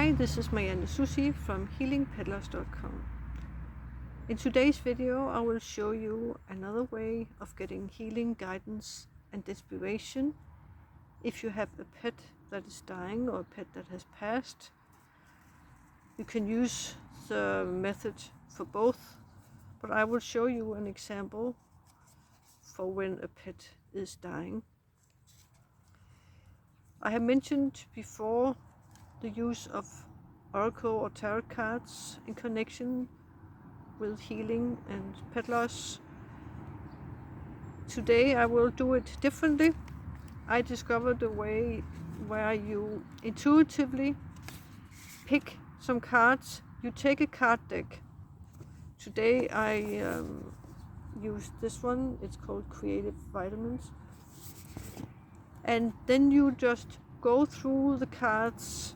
Hi, this is Marianne Soucy from healingpeddlers.com. In today's video, I will show you another way of getting healing guidance and inspiration if you have a pet that is dying or a pet that has passed. You can use the method for both, but I will show you an example for when a pet is dying. I have mentioned before the use of oracle or tarot cards in connection with healing and pet loss. Today I will do it differently. I discovered a way where you intuitively pick some cards. You take a card deck. Today I used this one. It's called Creative Vitamins. And then you just go through the cards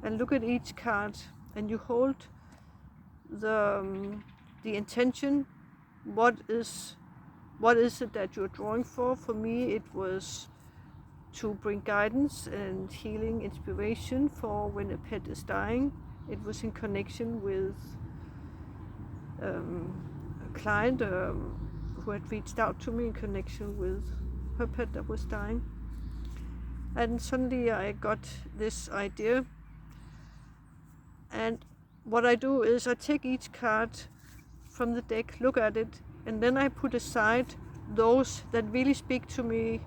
and look at each card, and you hold the intention. What is it that you're drawing for? For me, it was to bring guidance and healing inspiration for when a pet is dying. It was in connection with a client who had reached out to me in connection with her pet that was dying. And suddenly I got this idea. And what I do is I take each card from the deck, look at it, and then I put aside those that really speak to me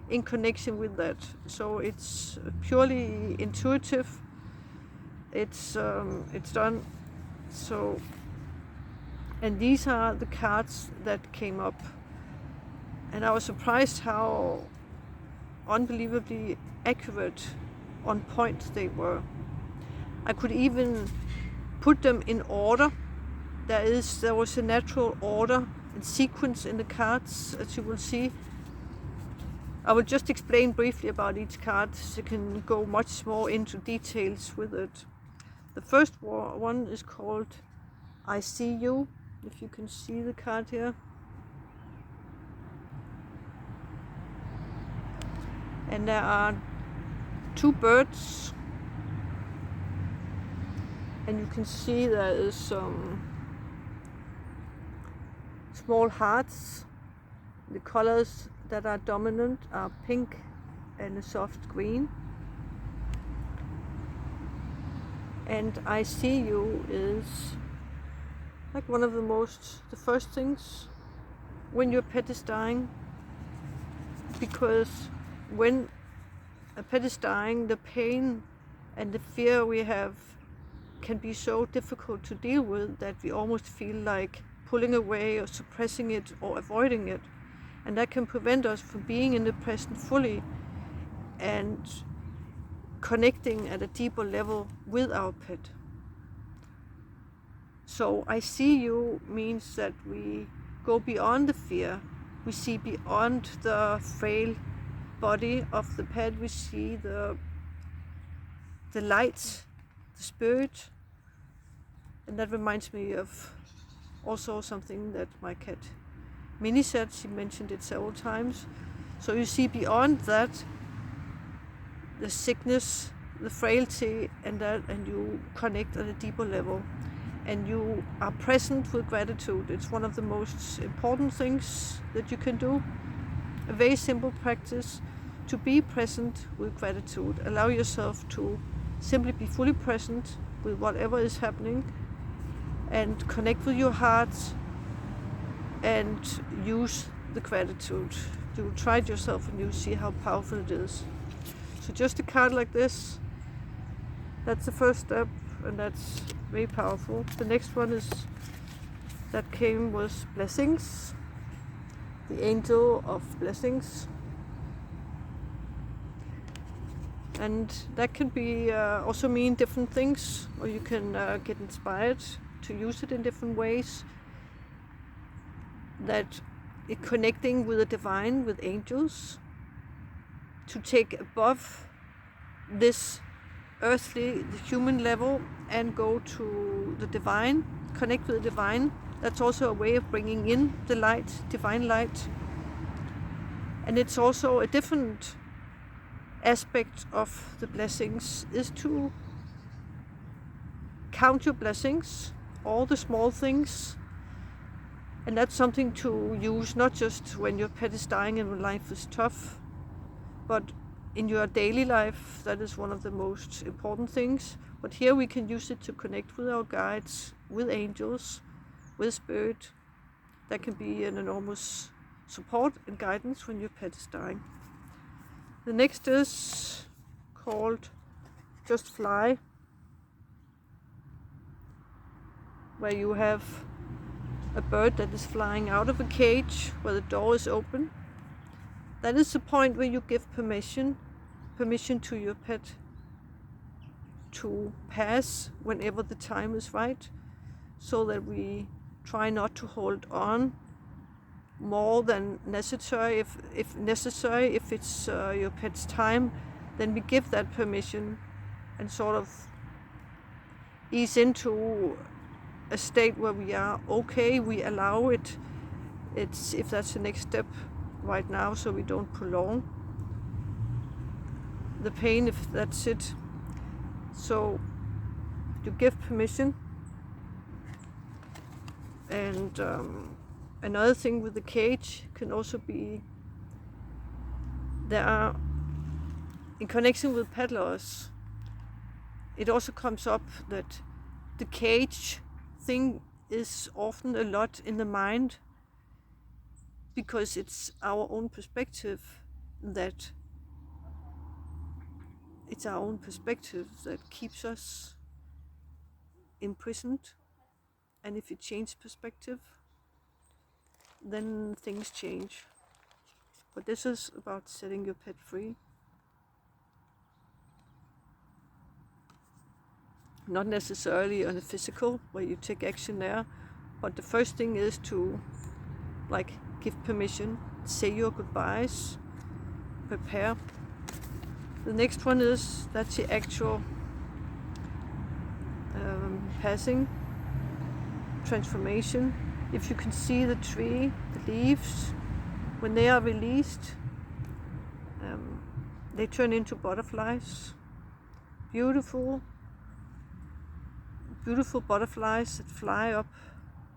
in connection with that. So it's purely intuitive. It's done. So, and these are the cards that came up, and I was surprised how unbelievably accurate, on point they were. I could even put them in order. There was a natural order and sequence in the cards, as you will see. I will just explain briefly about each card, so you can go much more into details with it. The first one is called I See You, if you can see the card here. And there are two birds, and you can see there is some small hearts. The colors that are dominant are pink and a soft green. And I See You is like one of the first things when your pet is dying, because when a pet is dying, the pain and the fear we have can be so difficult to deal with that we almost feel like pulling away or suppressing it or avoiding it. And that can prevent us from being in the present fully and connecting at a deeper level with our pet. So I See You means that we go beyond the fear. We see beyond the frail body of the pet. We see the light, the spirit. And that reminds me of also something that my cat Minnie said. She mentioned it several times. So you see beyond that, the sickness, the frailty, and you connect at a deeper level. And you are present with gratitude. It's one of the most important things that you can do. A very simple practice to be present with gratitude. Allow yourself to simply be fully present with whatever is happening, and connect with your heart and use the gratitude. You will try it yourself and you'll see how powerful it is. So just a card like this, that's the first step, and that's very powerful. The next one was Blessings, the Angel of Blessings. And that can be also mean different things, or you can get inspired to use it in different ways. That it connecting with the divine, with angels, to take above this earthly, the human level, and go to the divine, connect with the divine. That's also a way of bringing in the light, divine light. And it's also a different aspect of the blessings is to count your blessings, all the small things. And that's something to use not just when your pet is dying and when life is tough, but in your daily life. That is one of the most important things. But here we can use it to connect with our guides, with angels, with spirit. That can be an enormous support and guidance when your pet is dying. The next is called Just Fly, where you have a bird that is flying out of a cage where the door is open. That is the point where you give permission to your pet to pass whenever the time is right, so that we try not to hold on more than necessary. If necessary, if it's your pet's time, then we give that permission and sort of ease into a state where we are okay, we allow it. It's if that's the next step right now, so we don't prolong the pain, if that's it. So you give permission. And another thing with the cage can also be, there are, in connection with pet loss, it also comes up that the cage thing is often a lot in the mind, because it's our own perspective that keeps us imprisoned. And if you change perspective, then things change. But this is about setting your pet free. Not necessarily on a physical, where you take action there, but the first thing is to give permission, say your goodbyes, prepare. The next one is, that's the actual passing, transformation. If you can see the tree, the leaves, when they are released, they turn into butterflies. Beautiful butterflies that fly up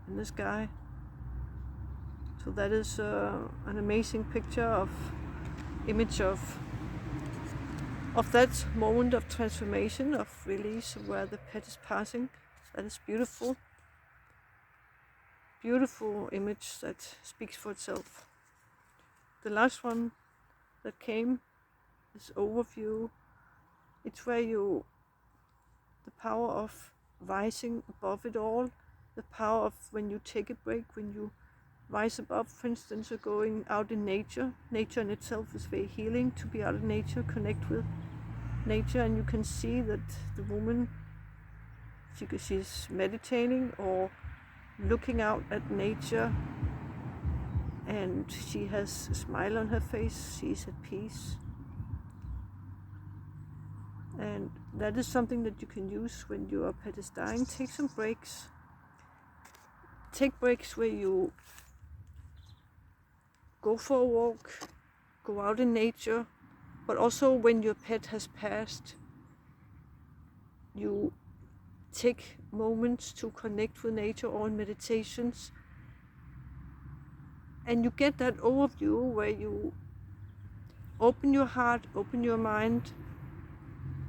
in the sky. So that is an amazing image of that moment of transformation, of release, where the pet is passing. That is beautiful. Beautiful image that speaks for itself. The last one that came is overview. It's where the power of rising above it all, the power of when you take a break, when you rise above, for instance, or going out in nature. Nature in itself is very healing, to be out in nature, connect with nature. And you can see that the woman, she's meditating or looking out at nature, and she has a smile on her face, she's at peace. And that is something that you can use when your pet is dying. Take some breaks. Take breaks where you go for a walk, go out in nature, but also when your pet has passed, you take moments to connect with nature or in meditations, and you get that overview where you open your heart, open your mind,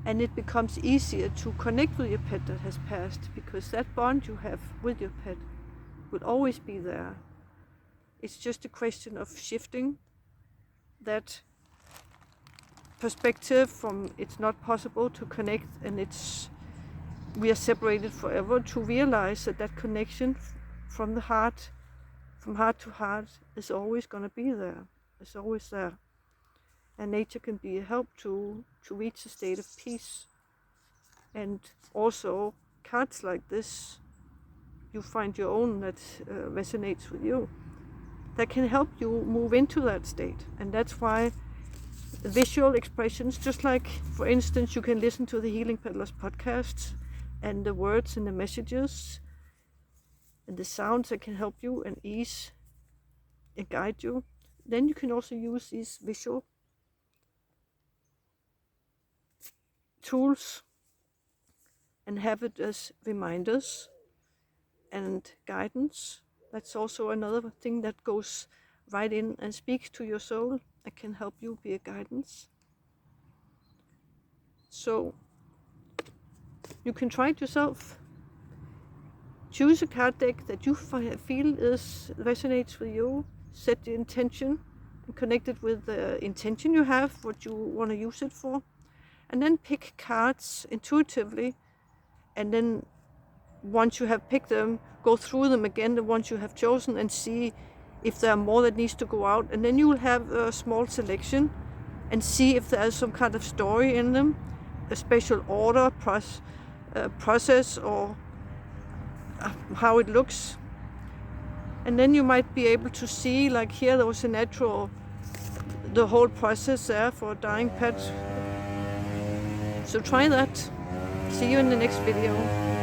and it becomes easier to connect with your pet that has passed, because that bond you have with your pet will always be there. It's just a question of shifting that perspective from it's not possible to connect and we are separated forever, to realize that connection from heart to heart is always going to be there. It's always there. And nature can be a help to reach a state of peace. And also cards like this, you find your own that resonates with you, that can help you move into that state. And that's why visual expressions, just like, for instance, you can listen to the Healing Peddlers podcasts, and the words and the messages and the sounds that can help you and ease and guide you. Then you can also use these visual tools and have it as reminders and guidance. That's also another thing that goes right in and speaks to your soul. That can help you be a guidance. So you can try it yourself. Choose a card deck that you feel resonates with you. Set the intention and connect it with the intention you have, what you want to use it for. And then pick cards intuitively. And then once you have picked them, go through them again, the ones you have chosen, and see if there are more that needs to go out. And then you will have a small selection and see if there is some kind of story in them, a special order, process, or how it looks. And then you might be able to see, like here there was a natural, the whole process there for a dying pet. So try that. See you in the next video.